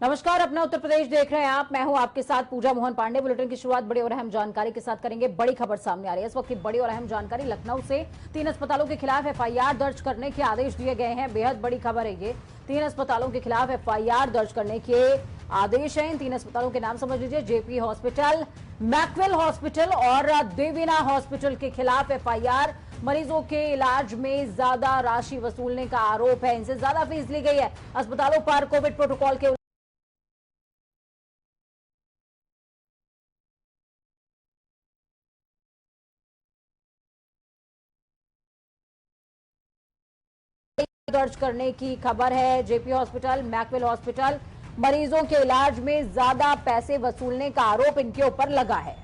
नमस्कार, अपना उत्तर प्रदेश देख रहे हैं आप। मैं हूं आपके साथ पूजा मोहन पांडे। बुलेटिन की शुरुआत बड़ी और अहम जानकारी के साथ करेंगे। बड़ी खबर सामने आ रही है इस वक्त की बड़ी और अहम जानकारी। लखनऊ से 3 अस्पतालों के खिलाफ एफआईआर दर्ज करने के आदेश दिए गए हैं। बेहद बड़ी खबर है ये। 3 अस्पतालों के खिलाफ एफआईआर दर्ज करने के आदेश हैं। इन 3 अस्पतालों के नाम समझ लीजिए। जेपी हॉस्पिटल, मैक्सवेल हॉस्पिटल और देवीना हॉस्पिटल के खिलाफ एफआईआर। मरीजों के इलाज में ज्यादा राशि वसूलने का आरोप है। इनसे ज्यादा फीस ली गई है। अस्पतालों पर कोविड प्रोटोकॉल के दर्ज करने की खबर है। जेपी हॉस्पिटल, मैक्सवेल हॉस्पिटल, मरीजों के इलाज में ज्यादा पैसे वसूलने का आरोप इनके ऊपर लगा है।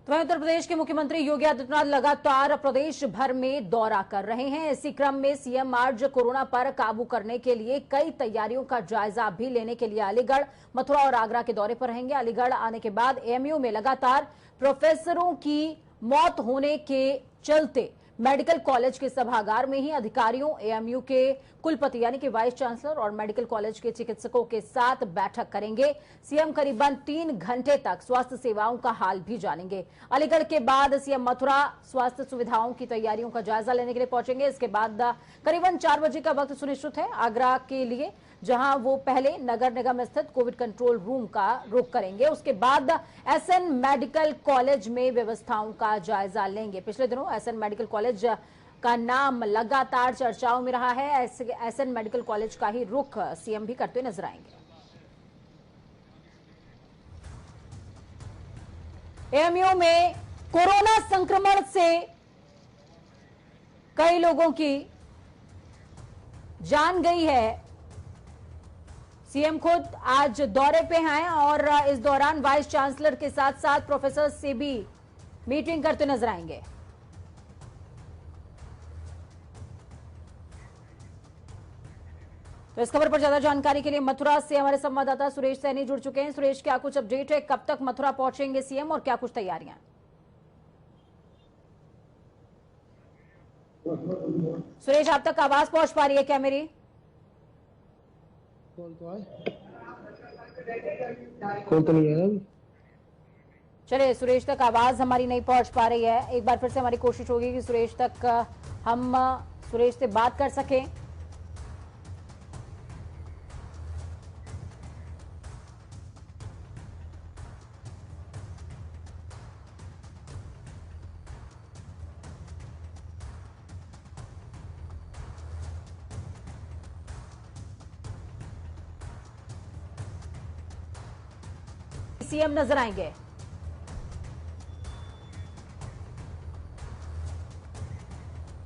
तो उत्तर प्रदेश के मुख्यमंत्री योगी आदित्यनाथ लगातार प्रदेश भर में दौरा कर रहे हैं। इसी क्रम में सीएम आज कोरोना पर काबू करने के लिए कई तैयारियों का जायजा भी लेने के लिए अलीगढ़, मथुरा और आगरा के दौरे पर रहेंगे। अलीगढ़ आने के बाद एएमयू में लगातार प्रोफेसरों की मौत होने के चलते मेडिकल कॉलेज के सभागार में ही अधिकारियों, एएमयू के कुलपति यानी कि वाइस चांसलर और मेडिकल कॉलेज के चिकित्सकों के साथ बैठक करेंगे। सीएम करीबन 3 घंटे तक स्वास्थ्य सेवाओं का हाल भी जानेंगे। अलीगढ़ के बाद सीएम मथुरा स्वास्थ्य सुविधाओं की तैयारियों का जायजा लेने के लिए पहुंचेंगे। इसके बाद करीबन 4 बजे का वक्त सुनिश्चित है आगरा के लिए, जहां वो पहले नगर निगम स्थित कोविड कंट्रोल रूम का रुख करेंगे। उसके बाद एसएन मेडिकल कॉलेज में व्यवस्थाओं का जायजा लेंगे। पिछले दिनों एसएन मेडिकल कॉलेज का नाम लगातार चर्चाओं में रहा है। एसएन मेडिकल कॉलेज का ही रुख सीएम भी करते नजर आएंगे। एएमयू में कोरोना संक्रमण से कई लोगों की जान गई है। सीएम खुद आज दौरे पे हैं और इस दौरान वाइस चांसलर के साथ साथ प्रोफेसर से भी मीटिंग करते नजर आएंगे। तो इस खबर पर ज्यादा जानकारी के लिए मथुरा से हमारे संवाददाता सुरेश सैनी जुड़ चुके हैं। सुरेश, क्या कुछ अपडेट है? कब तक मथुरा पहुंचेंगे सीएम और क्या कुछ तैयारियां? सुरेश, आप तक आवाज पहुंच पा रही है क्या मेरी? कॉल तो नहीं है। चलिए, सुरेश तक आवाज हमारी नहीं पहुंच पा रही है। एक बार फिर से हमारी कोशिश होगी कि सुरेश तक हम सुरेश से बात कर सकें। सीएम नजर आएंगे।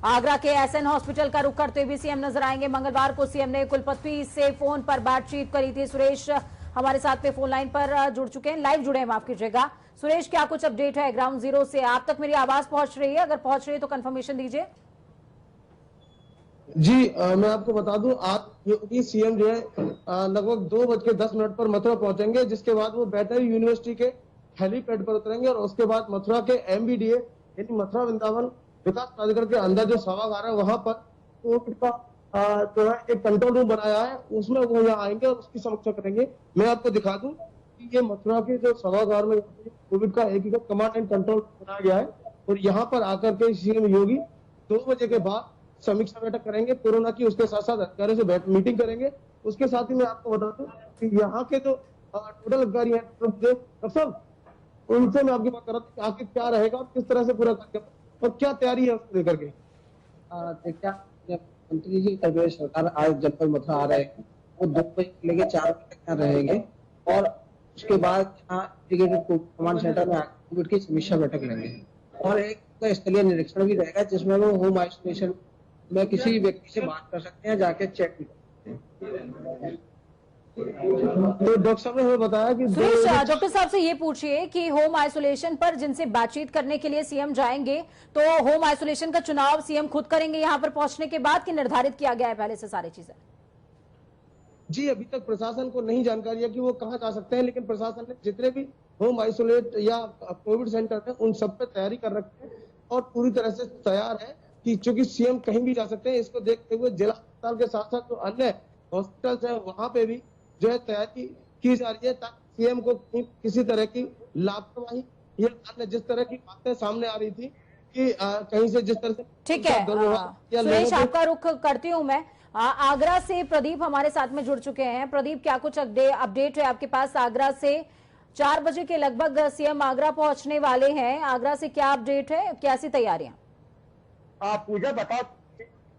आगरा के एसएन हॉस्पिटल का रुख करते हुए सीएम नजर आएंगे। मंगलवार को सीएम ने कुलपति से फोन पर बातचीत करी थी। सुरेश हमारे साथ पे फोन लाइन पर जुड़ चुके हैं, लाइव जुड़े हैं, माफ कीजिएगा। सुरेश, क्या कुछ अपडेट है ग्राउंड जीरो से? आप तक मेरी आवाज पहुंच रही है? अगर पहुंच रही है तो कंफर्मेशन दीजिए। जी मैं आपको बता दूं, आज योगी सीएम जो है लगभग 2:10 पर मथुरा पहुंचेंगे, जिसके बाद वो वेटनरी यूनिवर्सिटी के हेलीपैड पर उतरेंगे और उसके बाद मथुरा के एमबीडीए यानी मथुरा वृंदावन विकास प्राधिकरण के अंदर जो सभागार है वहां पर कोविड का जो है एक कंट्रोल रूम बनाया है, उसमें वो यहाँ आएंगे और उसकी समीक्षा करेंगे। मैं आपको दिखा दूं कि ये मथुरा के जो सभागार में कोविड का एकीकृत कमांड एंड कंट्रोल बनाया गया है और यहाँ पर आकर के सीएम योगी 2 बजे के बाद समीक्षा बैठक करेंगे कोरोना की। उसके साथ साथ अधिकारियों से मीटिंग करेंगे। उसके साथ ही मैं आपको बता दूं कि यहाँ के जो टोटल अधिकारी हैं सब, उनसे मैं आपकी बात कर रहा था कि आगे क्या रहेगा, किस तरह से पूरा करके और क्या तैयारी है उसको लेकर के। मंत्री जी प्रदेश सरकार आज जनपद मथुरा आ रहे हैं, वो 2 बजे से लेकर 4 बजे तक यहाँ रहेंगे और उसके बाद यहाँ कमांड सेंटर में कोविड की समीक्षा बैठक लेंगे और एक स्थलीय निरीक्षण भी रहेगा, जिसमें वो होम आइसोलेशन में किसी व्यक्ति से बात कर सकते हैं, जाके चेक भी कर सकते हैं। तो डॉक्टर साहब ने हमें बताया कि सुरेश, डॉक्टर साहब से ये पूछिए कि होम आइसोलेशन पर जिनसे बातचीत करने के लिए सीएम जाएंगे, तो होम आइसोलेशन का चुनाव सीएम खुद करेंगे यहाँ पर पहुंचने के बाद, कि निर्धारित किया गया है पहले से सारी चीजें? जी अभी तक प्रशासन को नहीं जानकारी है कि वो कहाँ जा सकते हैं, लेकिन प्रशासन ने जितने भी होम आइसोलेट या कोविड सेंटर है, उन सब पे तैयारी कर रखी है और पूरी तरह से तैयार है कि चूंकि सीएम कहीं भी जा सकते हैं, इसको देखते हुए जिला अस्पताल के साथ साथ जो अन्य हॉस्पिटल्स है वहां पे भी जो है तैयारी की जा रही है, ताकि सीएम को किसी तरह की लापरवाही या अन्य जिस तरह की बातें सामने आ रही थी कि कहीं से जिस तरह से ठीक है सुरेश, आपका रुख करती हूँ मैं। आगरा से प्रदीप हमारे साथ में जुड़ चुके हैं। प्रदीप, क्या कुछ अपडेट है आपके पास आगरा से? 4 बजे के लगभग सीएम आगरा पहुंचने वाले हैं। आगरा से क्या अपडेट है, कैसी तैयारियां? पूजा बताओ,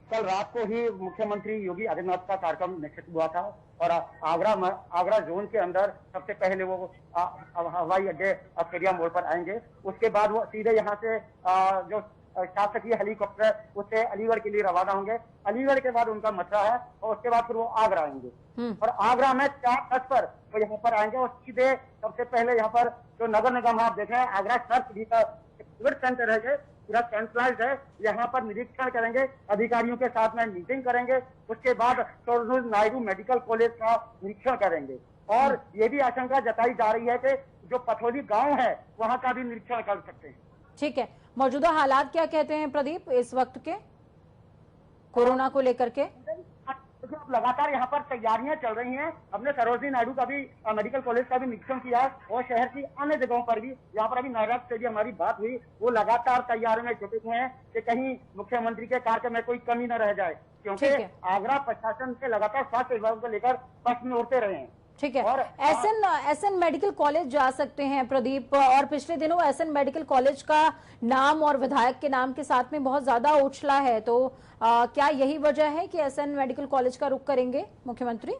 कल रात को ही मुख्यमंत्री योगी आदित्यनाथ का कार्यक्रम निश्चित हुआ था और आगरा जोन के अंदर सबसे पहले वो हवाई अड्डे अकेरिया मोड़ पर आएंगे। उसके बाद वो सीधे यहाँ से जो शासकीय हेलीकॉप्टर उससे अलीगढ़ के लिए रवाना होंगे। अलीगढ़ के बाद उनका मथुरा है और उसके बाद फिर वो आगरा आएंगे और आगरा में 4:10 पर वो यहाँ पर आएंगे और सीधे सबसे पहले यहाँ पर जो नगर निगम आप देख रहे हैं आगरा सर्च का कोविड सेंटर है, पूरा सेंट्रलाइज है, यहाँ पर निरीक्षण करेंगे, अधिकारियों के साथ में मीटिंग करेंगे। उसके बाद सरोजिनी नायडू मेडिकल कॉलेज का निरीक्षण करेंगे और ये भी आशंका जताई जा रही है कि जो पथौली गांव है वहां का भी निरीक्षण कर सकते हैं। ठीक है, मौजूदा हालात क्या कहते हैं प्रदीप इस वक्त के कोरोना को लेकर के? लगातार यहाँ पर तैयारियां चल रही हैं। हमने सरोजिनी नायडू का भी मेडिकल कॉलेज का भी निरीक्षण किया और शहर की अन्य जगहों पर भी, यहाँ पर अभी नायरा से भी हमारी बात हुई, वो लगातार तैयारियों में जुटे हुए हैं कि कहीं मुख्यमंत्री के कार्य में कोई कमी न रह जाए, क्योंकि आगरा प्रशासन से लगातार स्वास्थ्य विभाग को लेकर प्रश्न उठते रहे हैं। ठीक है, और एसएन मेडिकल कॉलेज जा सकते हैं प्रदीप, और पिछले दिनों एसएन मेडिकल कॉलेज का नाम और विधायक के नाम के साथ में बहुत ज्यादा उछला है, तो क्या यही वजह है कि एसएन मेडिकल कॉलेज का रुख करेंगे मुख्यमंत्री?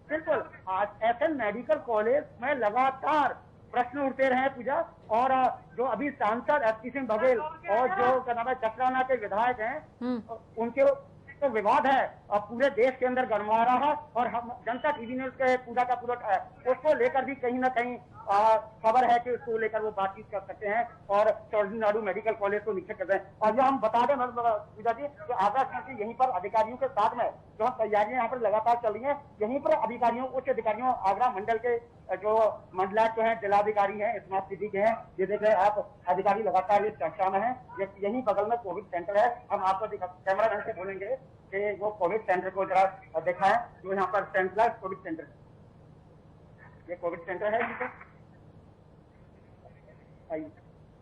बिल्कुल, आज एसएन मेडिकल कॉलेज में लगातार प्रश्न उठते रहे पूजा, और जो अभी सांसद एसपी सिंह बघेल और जो क्या नाम है चक्राना के विधायक हैं उनके तो विवाद है और पूरे देश के अंदर गरमा रहा है और हम जनता टीवी न्यूज के पूरा का पूरा उसको लेकर भी कहीं ना कहीं खबर है कि उसको लेकर वो बातचीत कर सकते हैं और सरोजिनी नायडू मेडिकल कॉलेज को निश्चित कर रहे हैं। और जो हम बता दें पूजा जी, तो आगरा शहर के यहीं पर अधिकारियों के साथ में जो तैयारियां यहाँ पर लगातार चल रही है, यहीं पर अधिकारियों उच्च अधिकारियों आगरा मंडल के जो मंडलायुक्त जो है जिलाधिकारी है स्मार्ट सिटी के हैं, ये देख रहे हैं आप, अधिकारी लगातार इस चर्चा में है। यहीं बगल में कोविड सेंटर है, हम आपको कैमरा मैन से बोलेंगे कि वो कोविड सेंटर को जरा दिखाएं, जो यहाँ पर सेंट्रलाइज कोविड सेंटर है। ये कोविड सेंटर है,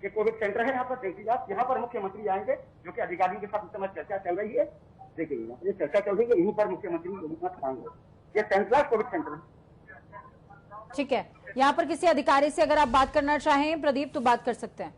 ये कोविड सेंटर है, यहाँ पर देखिए आप, यहाँ पर मुख्यमंत्री आएंगे जो कि अधिकारियों के साथ इस समय चर्चा चल रही है। देखिए ये चर्चा चल रही है, यहीं पर मुख्यमंत्री आएंगे। ये सेंट्रलाइज कोविड सेंटर है। ठीक है, यहाँ पर किसी अधिकारी से अगर आप बात करना चाहें प्रदीप तो बात कर सकते हैं।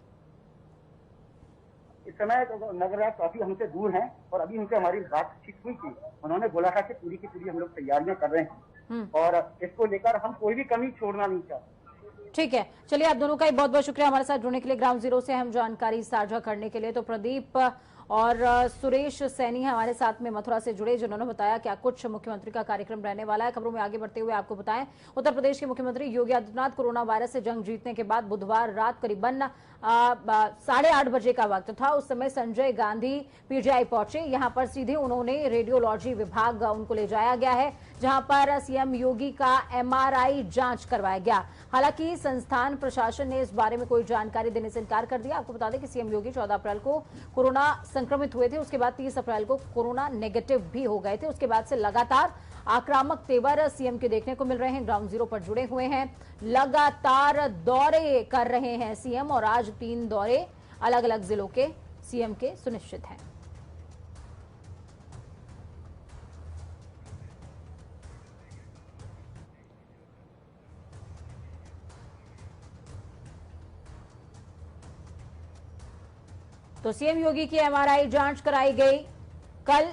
इस समय तो नगर काफी हमसे दूर हैं और अभी उनसे हमारी बातचीत हुई थी, उन्होंने बोला था कि पूरी की पूरी हम लोग तैयारियां कर रहे हैं और इसको लेकर हम कोई भी कमी छोड़ना नहीं चाहते। ठीक है, चलिए आप दोनों का बहुत बहुत शुक्रिया हमारे साथ जुड़ने के लिए, ग्राउंड जीरो से हम जानकारी साझा करने के लिए। तो प्रदीप और सुरेश सैनी हमारे साथ में मथुरा से जुड़े, जिन्होंने बताया क्या कुछ मुख्यमंत्री का कार्यक्रम रहने वाला है। खबरों में आगे बढ़ते हुए आपको बताएं, उत्तर प्रदेश के मुख्यमंत्री योगी आदित्यनाथ कोरोना वायरस से जंग जीतने के बाद बुधवार रात करीबन 8:30 बजे का वक्त था, उस समय संजय गांधी पीजीआई पहुंचे। यहां पर सीधे उन्होंने रेडियोलॉजी विभाग उनको ले जाया गया है, जहां पर सीएम योगी का एमआरआई जांच करवाया गया। हालांकि संस्थान प्रशासन ने इस बारे में कोई जानकारी देने से इनकार कर दिया। आपको बता दें कि सीएम योगी 14 अप्रैल को कोरोना संक्रमित हुए थे, उसके बाद 30 अप्रैल को कोरोना नेगेटिव भी हो गए थे। उसके बाद से लगातार आक्रामक तेवर सीएम के देखने को मिल रहे हैं। ग्राउंड जीरो पर जुड़े हुए हैं, लगातार दौरे कर रहे हैं सीएम, और आज 3 दौरे अलग अलग जिलों के सीएम के सुनिश्चित हैं। तो सीएम योगी की एमआरआई जांच कराई गई। कल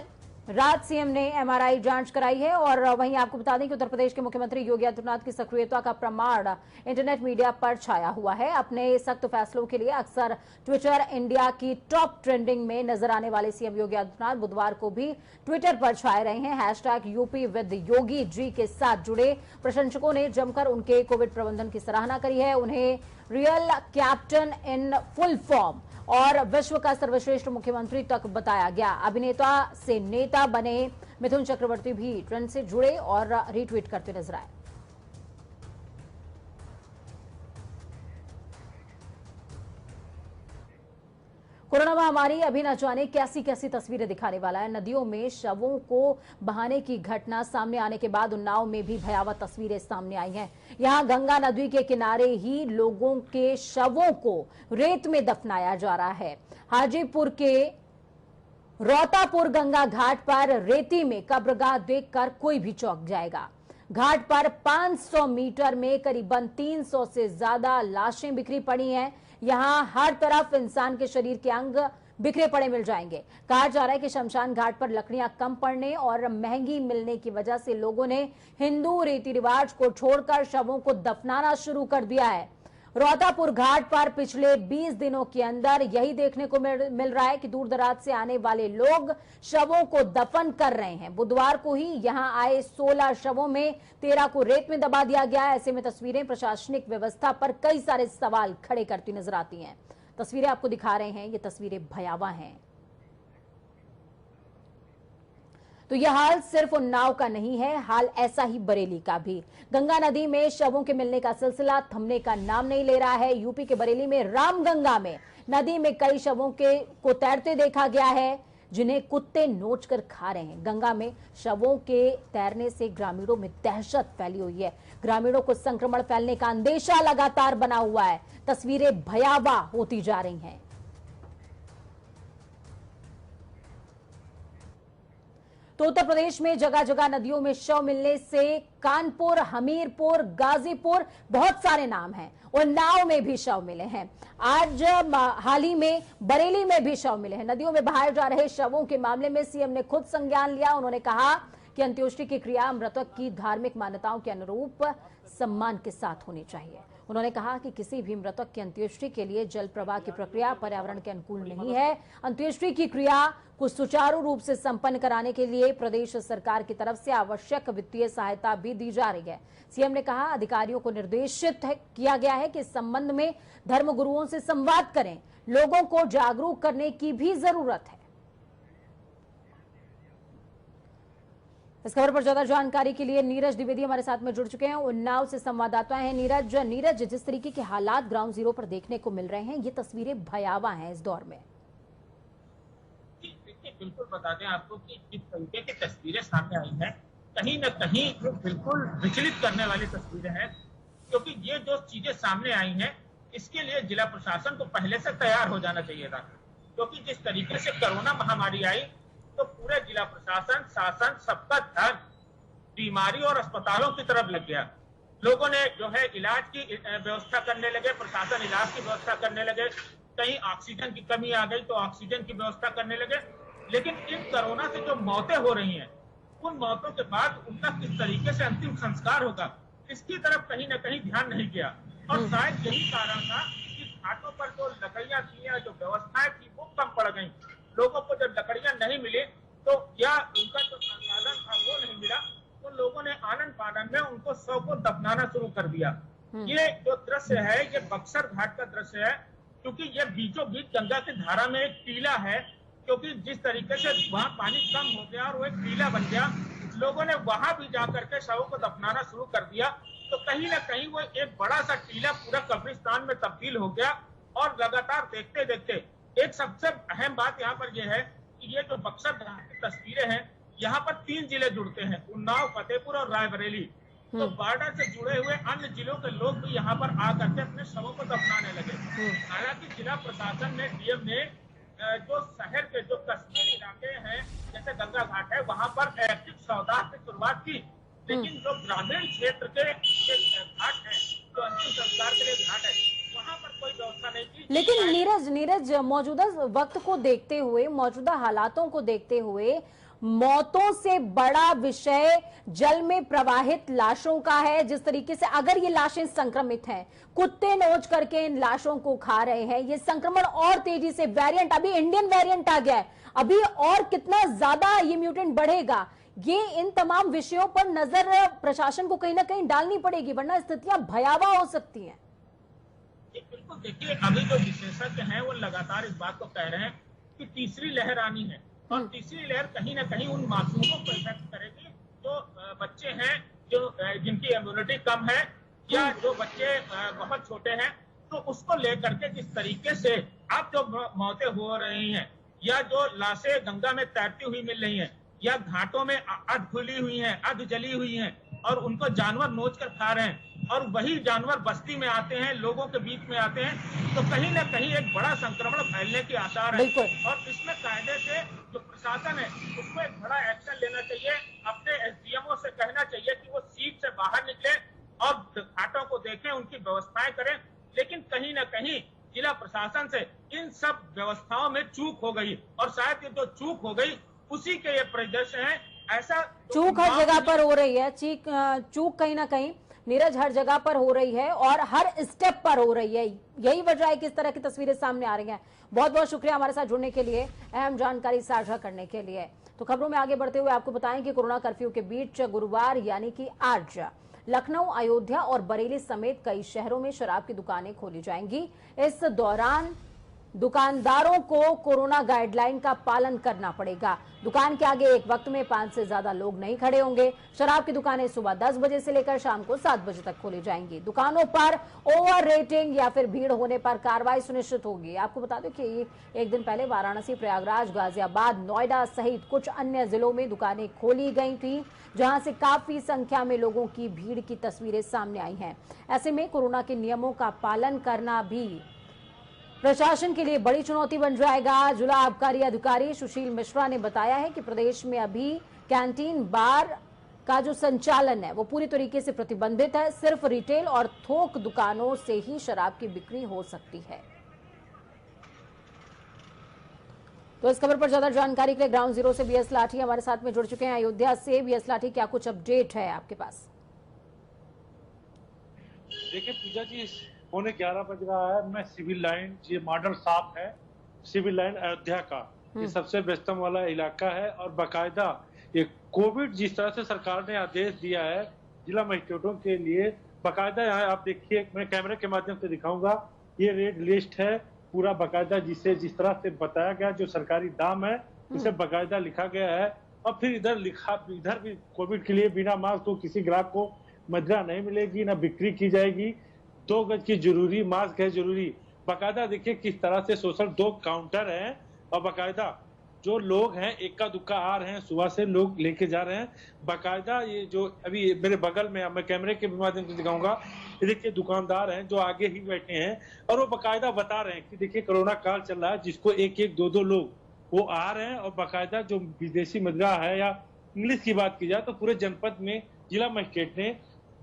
रात सीएम ने एमआरआई जांच कराई है, और वहीं आपको बता दें कि उत्तर प्रदेश के मुख्यमंत्री योगी आदित्यनाथ की सक्रियता का प्रमाण इंटरनेट मीडिया पर छाया हुआ है। अपने सख्त फैसलों के लिए अक्सर ट्विटर इंडिया की टॉप ट्रेंडिंग में नजर आने वाले सीएम योगी आदित्यनाथ बुधवार को भी ट्विटर पर छाए रहे हैं। Hashtag UP with Yogi ji के साथ जुड़े प्रशंसकों ने जमकर उनके कोविड प्रबंधन की सराहना करी है। उन्हें real captain in full form और विश्व का सर्वश्रेष्ठ मुख्यमंत्री तक बताया गया। अभिनेता से नेता बने मिथुन चक्रवर्ती भी ट्रेंड से जुड़े और रीट्वीट करते नजर आए। कोरोना महामारी अभी न जाने कैसी कैसी तस्वीरें दिखाने वाला है। नदियों में शवों को बहाने की घटना सामने आने के बाद उन्नाव में भी भयावह तस्वीरें सामने आई हैं। यहां गंगा नदी के किनारे ही लोगों के शवों को रेत में दफनाया जा रहा है। हाजीपुर के रौतापुर गंगा घाट पर रेती में कब्रगाह देखकर कोई भी चौंक जाएगा। घाट पर 500 मीटर में करीबन 300 से ज्यादा लाशें बिखरी पड़ी हैं। यहां हर तरफ इंसान के शरीर के अंग बिखरे पड़े मिल जाएंगे। कहा जा रहा है कि शमशान घाट पर लकड़ियां कम पड़ने और महंगी मिलने की वजह से लोगों ने हिंदू रीति रिवाज को छोड़कर शवों को दफनाना शुरू कर दिया है। रौतापुर घाट पर पिछले 20 दिनों के अंदर यही देखने को मिल रहा है कि दूर दराज से आने वाले लोग शवों को दफन कर रहे हैं। बुधवार को ही यहां आए 16 शवों में 13 को रेत में दबा दिया गया है। ऐसे में तस्वीरें प्रशासनिक व्यवस्था पर कई सारे सवाल खड़े करती नजर आती हैं। तस्वीरें आपको दिखा रहे हैं, ये तस्वीरें भयावह हैं। तो यह हाल सिर्फ उन्नाव का नहीं है, हाल ऐसा ही बरेली का भी। गंगा नदी में शवों के मिलने का सिलसिला थमने का नाम नहीं ले रहा है। यूपी के बरेली में रामगंगा में नदी में कई शवों को तैरते देखा गया है, जिन्हें कुत्ते नोच कर खा रहे हैं। गंगा में शवों के तैरने से ग्रामीणों में दहशत फैली हुई है। ग्रामीणों को संक्रमण फैलने का अंदेशा लगातार बना हुआ है। तस्वीरें भयावह होती जा रही हैं। तो उत्तर प्रदेश में जगह जगह नदियों में शव मिलने से कानपुर, हमीरपुर, गाजीपुर, बहुत सारे नाम हैं। उन्नाव में भी शव मिले हैं। आज हाल ही में बरेली में भी शव मिले हैं। नदियों में बहाए जा रहे शवों के मामले में सीएम ने खुद संज्ञान लिया। उन्होंने कहा कि अंत्येष्टि की क्रिया मृतक की धार्मिक मान्यताओं के अनुरूप सम्मान के साथ होनी चाहिए। उन्होंने कहा कि किसी भी मृतक की अंत्येष्टि के लिए जल प्रवाह की प्रक्रिया पर्यावरण के अनुकूल नहीं है। अंत्येष्टि की क्रिया को सुचारू रूप से संपन्न कराने के लिए प्रदेश सरकार की तरफ से आवश्यक वित्तीय सहायता भी दी जा रही है। सीएम ने कहा अधिकारियों को निर्देशित किया गया है कि इस संबंध में धर्मगुरुओं से संवाद करें। लोगों को जागरूक करने की भी जरूरत है। इस खबर पर ज्यादा जानकारी के लिए नीरज द्विवेदी हमारे साथ में जुड़ चुके हैं। उन्नाव से संवाददाता हैं नीरज, जिस तरीके के हालात ग्राउंड जीरो पर देखने को मिल रहे हैं, ये तस्वीरें भयावह हैं इस दौर में। बिल्कुल बता दें आपको कि जिस तरीके की तस्वीरें सामने आई हैं, कहीं न कहीं बिल्कुल विचलित करने वाली तस्वीरें हैं, क्योंकि ये जो चीजें सामने आई हैं, इसके लिए जिला प्रशासन को पहले से तैयार हो जाना चाहिए था। क्योंकि जिस तरीके से कोरोना महामारी आई तो पूरे जिला प्रशासन, शासन, सबका ध्यान बीमारी और अस्पतालों की तरफ लग गया। लोगों ने जो है इलाज की व्यवस्था करने लगे, प्रशासन इलाज की व्यवस्था करने लगे। कहीं ऑक्सीजन की कमी आ गई तो ऑक्सीजन की व्यवस्था करने लगे। लेकिन इन कोरोना से जो मौतें हो रही हैं, उन मौतों के बाद उनका किस तरीके से अंतिम संस्कार होगा, इसकी तरफ कहीं न कहीं ध्यान नहीं किया। और शायद यही कारण था कि घाटों पर जो लकड़ियां थी या जो व्यवस्थाएं थी वो कम पड़ गई। लोगों को जब लकड़ियां नहीं मिली तो या उनका जो संसाधन था वो नहीं मिला, तो लोगों ने आनंद फानन में उनको शव को दफनाना शुरू कर दिया। ये जो दृश्य है, ये बक्सर घाट का दृश्य है, क्योंकि ये बीचों बीच गंगा की धारा में एक टीला है। क्योंकि जिस तरीके से वहां पानी कम हो गया और वो एक टीला बन गया, लोगों ने वहां भी जाकर के शवों को दफनाना शुरू कर दिया। तो कहीं ना कहीं वो एक बड़ा सा टीला पूरा कब्रिस्तान में तब्दील हो गया। और लगातार देखते देखते एक सबसे अहम बात यहाँ पर यह है कि ये जो बक्सर घाट की तस्वीरें हैं, यहाँ पर 3 जिले जुड़ते हैं, उन्नाव, फतेहपुर और रायबरेली। तो बॉर्डर से जुड़े हुए अन्य जिलों के लोग भी यहाँ पर आकर के अपने शवों को दफनाने लगे। हालांकि जिला प्रशासन ने, डीएम ने जो शहर के जो कस्बे इलाके हैं जैसे गंगा घाट है, वहां पर एक्टिव सौदा की शुरुआत की। लेकिन जो ग्रामीण क्षेत्र के घाट है, जो अंतिम संस्कार के लिए घाट है, वहां पर कोई व्यवस्था नहीं की। लेकिन नीरज मौजूदा वक्त को देखते हुए, मौजूदा हालातों को देखते हुए, मौतों से बड़ा विषय जल में प्रवाहित लाशों का है। जिस तरीके से अगर ये लाशें संक्रमित हैं, कुत्ते नोच करके इन लाशों को खा रहे हैं, ये संक्रमण और तेजी से, वेरिएंट अभी इंडियन वेरिएंट आ गया है, अभी और कितना ज्यादा ये म्यूटेंट बढ़ेगा, ये इन तमाम विषयों पर नजर प्रशासन को कहीं ना कहीं डालनी पड़ेगी, वरना स्थितियां भयावह हो सकती हैं। बिल्कुल, देखिए अभी जो विशेषज्ञ हैं वो लगातार इस बात को कह रहे हैं कि तीसरी लहर आनी है। और तीसरी लहर कहीं ना कहीं उन मासूमों को इफेक्ट करेगी जो बच्चे हैं, जो जिनकी इम्यूनिटी कम है, या जो बच्चे बहुत छोटे हैं। तो उसको लेकर के जिस तरीके से अब जो मौतें हो रही हैं या जो लाशें गंगा में तैरती हुई मिल रही हैं या घाटों में अध खुली हुई हैं, अध जली हुई हैं और उनको जानवर नोच कर खा रहे हैं और वही जानवर बस्ती में आते हैं, लोगों के बीच में आते हैं, तो कहीं ना कहीं एक बड़ा संक्रमण फैलने के आसार है। और इसमें कायदे से जो प्रशासन है उसको एक बड़ा एक्शन लेना चाहिए। अपने एसडीएमओ से कहना चाहिए कि वो सीट से बाहर निकले और घाटों को देखें, उनकी व्यवस्थाएं करें। लेकिन कहीं ना कहीं जिला प्रशासन से इन सब व्यवस्थाओं में चूक हो गई और शायद ये जो चूक हो गई उसी के ये परिदृश्य है। ऐसा चूक हर जगह पर हो रही है, चूक कहीं ना कहीं नीरज हर जगह पर हो रही है और हर स्टेप पर हो रही है। यही वजह है कि इस तरह की तस्वीरें सामने आ रही हैं। बहुत बहुत शुक्रिया हमारे साथ जुड़ने के लिए, अहम जानकारी साझा करने के लिए। तो खबरों में आगे बढ़ते हुए आपको बताएं कि कोरोना कर्फ्यू के बीच गुरुवार यानी कि आज लखनऊ, अयोध्या और बरेली समेत कई शहरों में शराब की दुकानें खोली जाएंगी। इस दौरान दुकानदारों को कोरोना गाइडलाइन का पालन करना पड़ेगा। दुकान के आगे एक वक्त में 5 से ज्यादा लोग नहीं खड़े होंगे। शराब की दुकानें सुबह 10 बजे से लेकर शाम को 7 बजे तक खोली जाएंगी। दुकानों पर ओवर रेटिंग या फिर भीड़ होने पर कार्रवाई सुनिश्चित होगी। आपको बता दें कि एक दिन पहले वाराणसी, प्रयागराज, गाजियाबाद, नोएडा सहित कुछ अन्य जिलों में दुकानें खोली गई थी, जहां से काफी संख्या में लोगों की भीड़ की तस्वीरें सामने आई हैं। ऐसे में कोरोना के नियमों का पालन करना भी प्रशासन के लिए बड़ी चुनौती बन जाएगा। जिला आबकारी अधिकारी सुशील मिश्रा ने बताया है कि प्रदेश में अभी कैंटीन, बार का जो संचालन है वो पूरी तरीके से प्रतिबंधित है। सिर्फ रिटेल और थोक दुकानों से ही शराब की बिक्री हो सकती है। तो इस खबर पर ज्यादा जानकारी के लिए ग्राउंड जीरो से बीएस लाठी हमारे साथ में जुड़ चुके हैं। अयोध्या से बीएस लाठी, क्या कुछ अपडेट है आपके पास? देखिए पूजा जी, पौने 11 बज रहा है। मैं सिविल लाइन, ये मॉडल शॉप है सिविल लाइन अयोध्या का, ये सबसे व्यस्तम वाला इलाका है। और बाकायदा ये कोविड जिस तरह से सरकार ने आदेश दिया है जिला मजिस्ट्रेटों के लिए, बाकायदा यहाँ आप देखिए, मैं कैमरे के माध्यम से दिखाऊंगा, ये रेड लिस्ट है पूरा बाकायदा, जिसे जिस तरह से बताया गया जो सरकारी दाम है उसे बाकायदा लिखा गया है। और फिर इधर भी कोविड के लिए बिना मास्क तो किसी ग्राहक को मदिरा नहीं मिलेगी, ना बिक्री की जाएगी। 2 गज की जरूरी, मास्क है जरूरी। बाकायदा देखिए किस तरह से सोशल 2 काउंटर हैं और बाकायदा जो लोग हैं इक्का दुक्का आ रहे हैं, सुबह से लोग लेके जा रहे हैं। बाकायदा ये जो अभी मेरे बगल में, मैं कैमरे के माध्यम से दिखाऊंगा, ये देखिए दुकानदार हैं जो आगे ही बैठे हैं और वो बाकायदा बता रहे हैं कि देखिए कोरोना काल चल रहा है, जिसको 1-1, 2-2 लोग वो आ रहे हैं। और बाकायदा जो विदेशी मदिरा है या इंग्लिश की बात की जाए तो पूरे जनपद में जिला मजिस्ट्रेट ने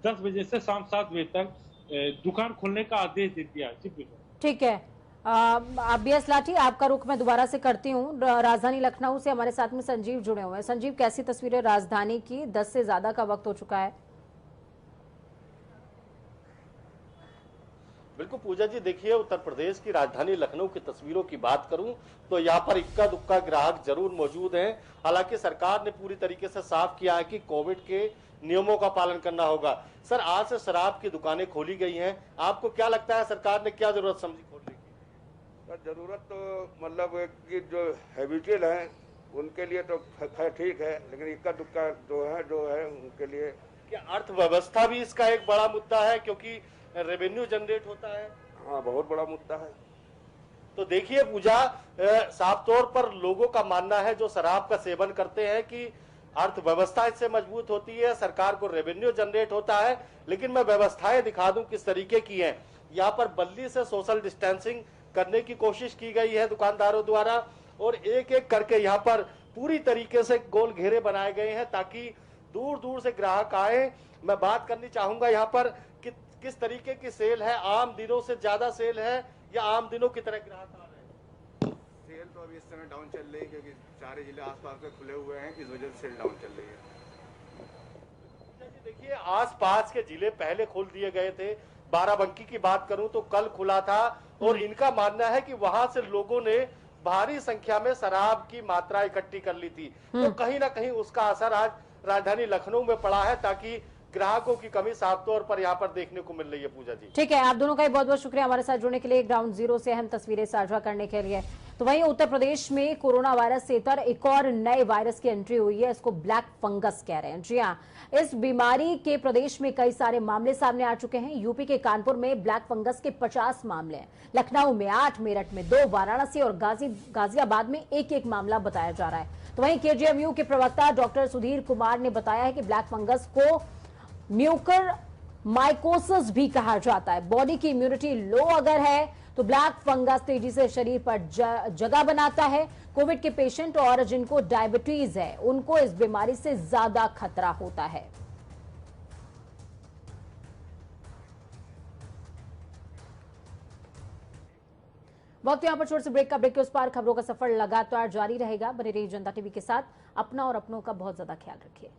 10 बजे से शाम 7 बजे तक दुकान खोलने का आदेश दे दिया। ठीक है, बीएस लाठी, आपका रुख मैं दोबारा से करती हूँ। राजधानी लखनऊ से हमारे साथ में संजीव जुड़े हुए हैं। संजीव, कैसी तस्वीरें राजधानी की? 10 से ज्यादा का वक्त हो चुका है। बिल्कुल पूजा जी, देखिए उत्तर प्रदेश की राजधानी लखनऊ की तस्वीरों की बात करूं तो यहाँ पर इक्का दुक्का ग्राहक जरूर मौजूद हैं। हालांकि सरकार ने पूरी तरीके से साफ किया है कि कोविड के नियमों का पालन करना होगा। सर, आज से शराब की दुकानें खोली गई हैं, आपको क्या लगता है सरकार ने क्या जरूरत समझी खोलने की? सर, जरूरत तो मतलब कि जो हैबिचुअल हैं उनके लिए तो ठीक है, लेकिन इक्का दुक्का जो है उनके लिए। क्या अर्थव्यवस्था भी इसका एक बड़ा मुद्दा है, क्योंकि रेवेन्यू जनरेट होता है? हाँ, बहुत बड़ा मुद्दा है। तो देखिए पूजा, साफ तौर पर लोगों का मानना है जो शराब का सेवन करते हैं कि अर्थव्यवस्था इससे मजबूत होती है, सरकार को रेवेन्यू जनरेट होता है। लेकिन मैं व्यवस्थाएं दिखा दूं किस तरीके की हैं। यहाँ पर बल्ली से सोशल डिस्टेंसिंग करने की कोशिश की गई है दुकानदारों द्वारा और एक एक करके यहाँ पर पूरी तरीके से गोल घेरे बनाए गए हैं ताकि दूर दूर से ग्राहक आए। मैं बात करनी चाहूंगा यहाँ पर कि किस तरीके की सेल है, आम दिनों से ज्यादा सेल है या आम दिनों की तरह ग्राहक आ रहे हैं? सेल तो अभी इस समय डाउन चल रही है क्योंकि सारे जिले आसपास में खुले हुए हैं, इस वजह से सेल डाउन चल रही है। देखिए आसपास के जिले पहले खोल दिए गए थे। बाराबंकी की बात करूं तो कल खुला था और इनका मानना है कि वहां से लोगों ने भारी संख्या में शराब की मात्रा इकट्ठी कर ली थी। तो कहीं ना कहीं उसका असर आज राजधानी लखनऊ में पड़ा है ताकि ग्राहकों की कमी साफ तौर पर यहाँ पर देखने को मिल रही है। पूजा जी, ठीक है, आप दोनों का ही बहुत बहुत शुक्रिया हमारे साथ जुड़ने के लिए, ग्राउंड जीरो से अहम तस्वीरें साझा करने के लिए। तो वहीं उत्तर प्रदेश में कोरोना वायरस से इतर एक और नए वायरस की एंट्री हुई है, इसको ब्लैक फंगस कह रहे हैं। जी हाँ, इस बीमारी के प्रदेश में कई सारे मामले सामने आ चुके हैं। यूपी के कानपुर में ब्लैक फंगस के 50 मामले हैं, लखनऊ में 8, मेरठ में 2, वाराणसी और गाजियाबाद में एक मामला बताया जा रहा है। तो वहीं केजीएमयू के प्रवक्ता डॉक्टर सुधीर कुमार ने बताया है कि ब्लैक फंगस को म्यूकर माइकोसिस भी कहा जाता है। बॉडी की इम्यूनिटी लो अगर है तो ब्लैक फंगस तेजी से शरीर पर जगह बनाता है। कोविड के पेशेंट और जिनको डायबिटीज है उनको इस बीमारी से ज्यादा खतरा होता है। वक्त यहां पर छोटे से ब्रेक का, ब्रेक के उस पार खबरों का सफर लगातार जारी रहेगा। बने रहिए जनता टीवी के साथ, अपना और अपनों का बहुत ज्यादा ख्याल रखिए।